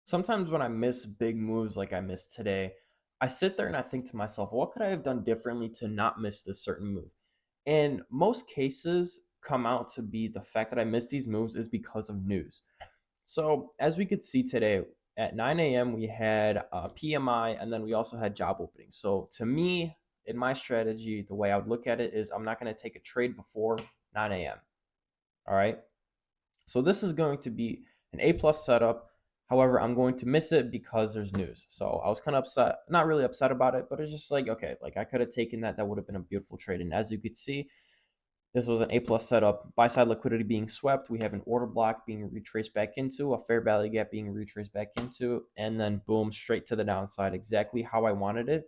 Sometimes when I miss big moves like I missed today, I sit there and I think to myself, what could I have done differently to not miss this certain move? And most cases come out to be the fact that I missed these moves is because of news. So, as we could see today at 9 a.m., we had PMI and then we also had job openings. So, to me, in my strategy, the way I would look at it is I'm not going to take a trade before 9 a.m. All right. So this is going to be an A plus setup. However, I'm going to miss it because there's news. So I was kind of upset, not really upset about it, but it's just like, okay, like I could have taken that. That would have been a beautiful trade. And as you could see, this was an A plus setup. Buy side liquidity being swept. We have an order block being retraced back into, a fair value gap being retraced back into, and then boom, straight to the downside, exactly how I wanted it.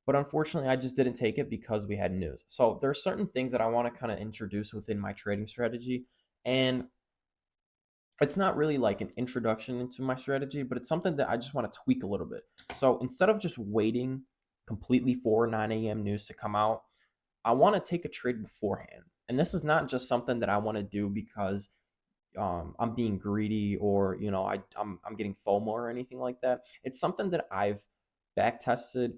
But unfortunately, I just didn't take it because we had news. So there are certain things that I want to kind of introduce within my trading strategy. And it's not really like an introduction into my strategy, but it's something that I just want to tweak a little bit. So instead of just waiting completely for 9 a.m. news to come out, I want to take a trade beforehand. And this is not just something that I want to do because I'm being greedy or I'm getting FOMO or anything like that. It's something that I've back tested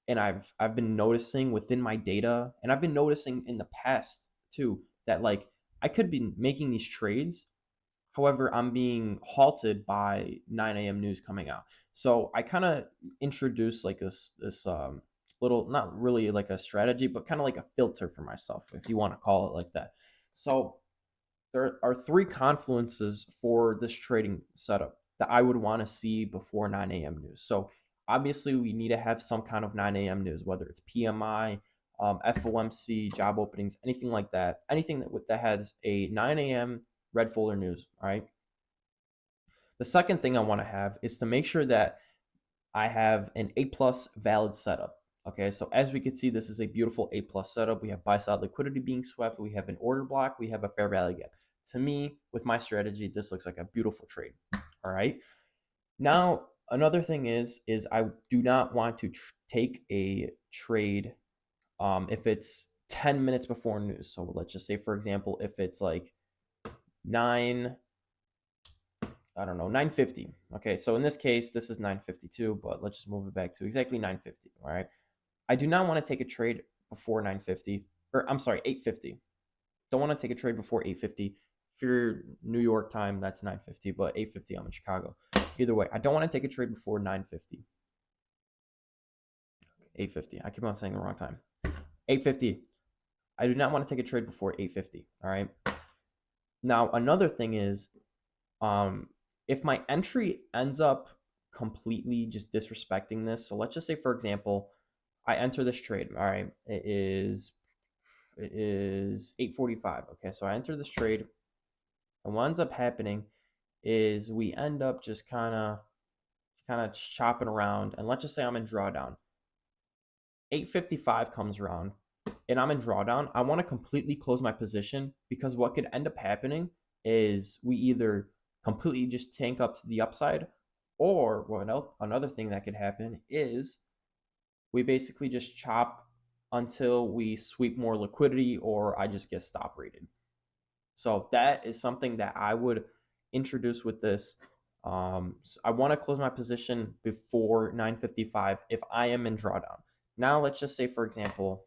and I've been noticing within my data, and I've been noticing in the past too that like I could be making these trades. However, I'm being halted by 9 a.m. news coming out. So I kind of introduced like this little, not really like a strategy, but kind of like a filter for myself, if you want to call it like that. So there are three confluences for this trading setup that I would want to see before 9 a.m. news. So obviously, we need to have some kind of 9 a.m. news, whether it's PMI, FOMC, job openings, anything like that. Anything that has a 9 a.m. red folder news. All right. The second thing I want to have is to make sure that I have an A plus valid setup. Okay, so as we can see, this is a beautiful A plus setup. We have buy side liquidity being swept. We have an order block. We have a fair value gap. To me, with my strategy, this looks like a beautiful trade. All right. Now, another thing is I do not want to take a trade if it's 10 minutes before news. So let's just say, for example, if it's like 9 I don't know, 950. Okay, so in this case, this is 952, but let's just move it back to exactly 950. All right. I do not want to take a trade before 950, or I'm sorry, 850. Don't want to take a trade before 850. If you're New York time, that's 950, but 850, I'm in Chicago. Either way, I don't want to take a trade before 950. 850. I keep on saying the wrong time. 850. I do not want to take a trade before 850. All right. Now, another thing is Um, if my entry ends up completely just disrespecting this, so let's just say, for example, I enter this trade. All right, it is 8:45. Okay, so I enter this trade, and what ends up happening is we end up just kind of chopping around, and let's just say I'm in drawdown. 8:55 comes around, and I'm in drawdown. I want to completely close my position because what could end up happening is we either completely just tank up to the upside, or well, another thing that could happen is we basically just chop until we sweep more liquidity or I just get stop rated. So that is something that I would introduce with this. So I want to close my position before 9:55 if I am in drawdown. Now let's just say, for example,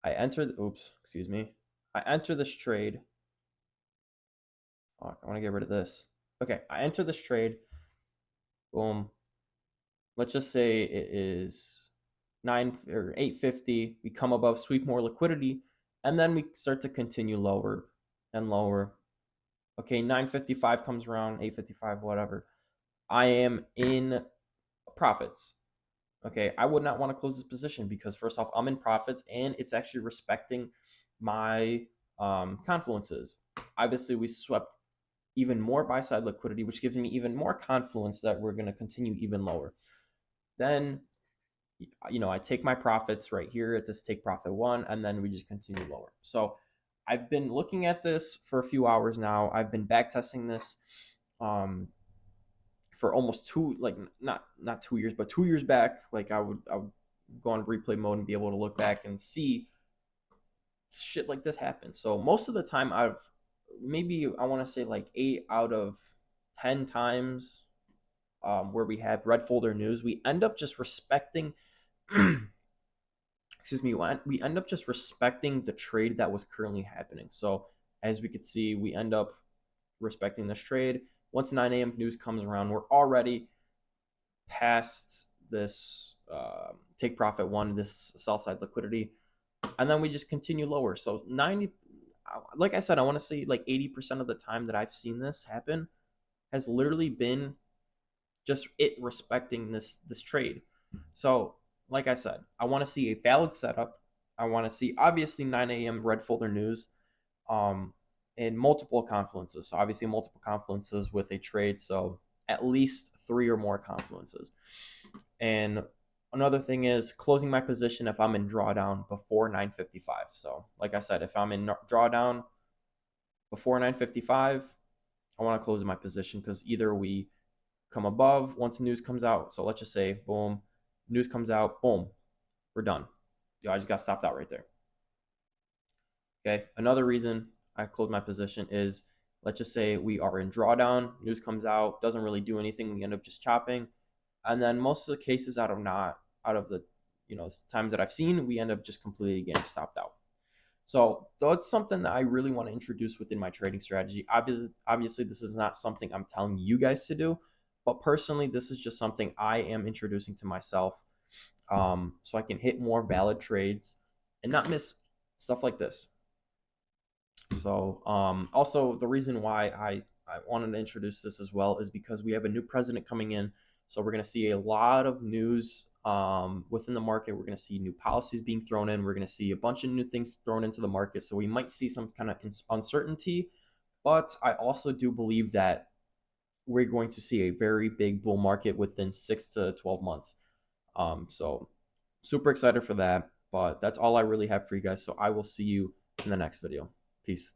excuse me. I enter this trade. Oh, I want to get rid of this. Okay, I enter this trade. Boom. Let's just say it is 850. We come above, sweep more liquidity, and then we start to continue lower and lower. Okay, 955 comes around, 855, whatever. I am in profits. Okay, I would not want to close this position because first off, I'm in profits and it's actually respecting my confluences. Obviously, we swept even more buy side liquidity, which gives me even more confluence that we're going to continue even lower. Then, I take my profits right here at this take profit one, and then we just continue lower. So I've been looking at this for a few hours now. I've been back testing this. For almost two, like not 2 years, but 2 years back. Like I would go on replay mode and be able to look back and see shit like this happen. So most of the time, maybe I want to say like 8 out of 10 times where we have red folder news, we end up just respecting excuse me, we end up just respecting the trade that was currently happening. So as we could see, we end up respecting this trade. Once 9 a.m. news comes around, we're already past this take profit one, this sell side liquidity, and then we just continue lower. So 90, like I said, I want to say like 80% of the time that I've seen this happen has literally been just it respecting this trade. So, like I said, I want to see a valid setup. I want to see obviously 9 a.m. red folder news, um, in multiple confluences. So obviously multiple confluences with a trade. So at least 3 or more confluences. And another thing is closing my position if I'm in drawdown before 9:55. So like I said, if I'm in drawdown before 9:55, I want to close my position because either we come above once news comes out. So let's just say, boom, news comes out, boom, we're done. I just got stopped out right there. Okay. Another reason I close my position is let's just say we are in drawdown, news comes out, doesn't really do anything, we end up just chopping. And then most of the cases out of the times that I've seen, we end up just completely getting stopped out. So that's something that I really want to introduce within my trading strategy. Obviously, this is not something I'm telling you guys to do, but personally, this is just something I am introducing to myself, so I can hit more valid trades and not miss stuff like this. So also the reason why I wanted to introduce this as well is because we have a new president coming in. So we're going to see a lot of news within the market. We're going to see new policies being thrown in. We're going to see a bunch of new things thrown into the market. So we might see some kind of uncertainty. But I also do believe that we're going to see a very big bull market within 6 to 12 months. So super excited for that. But that's all I really have for you guys. So I will see you in the next video. Peace.